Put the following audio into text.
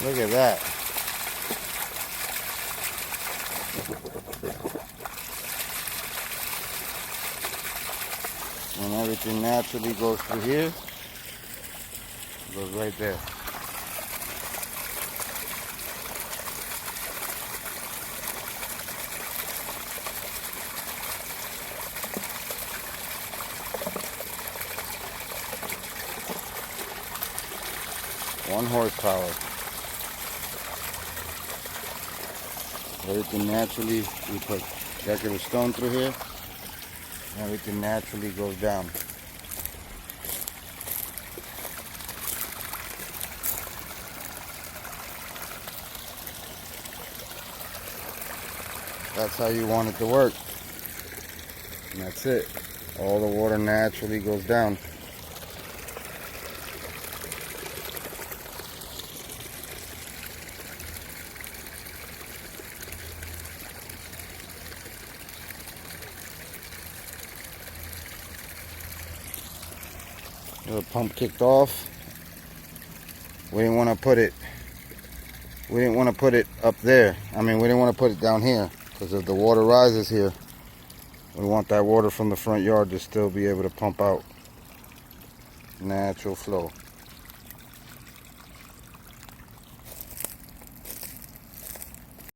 Look at that. And everything naturally goes through here. Goes right there. One horsepower. Everything naturally, we put decorative stone through here. Everything naturally goes down. That's how you want it to work. And that's it. All the water naturally goes down. The pump kicked off. We didn't want to put it up there. I mean, we didn't want to put it down here because if the water rises here, we want that water from the front yard to still be able to pump out. Natural flow.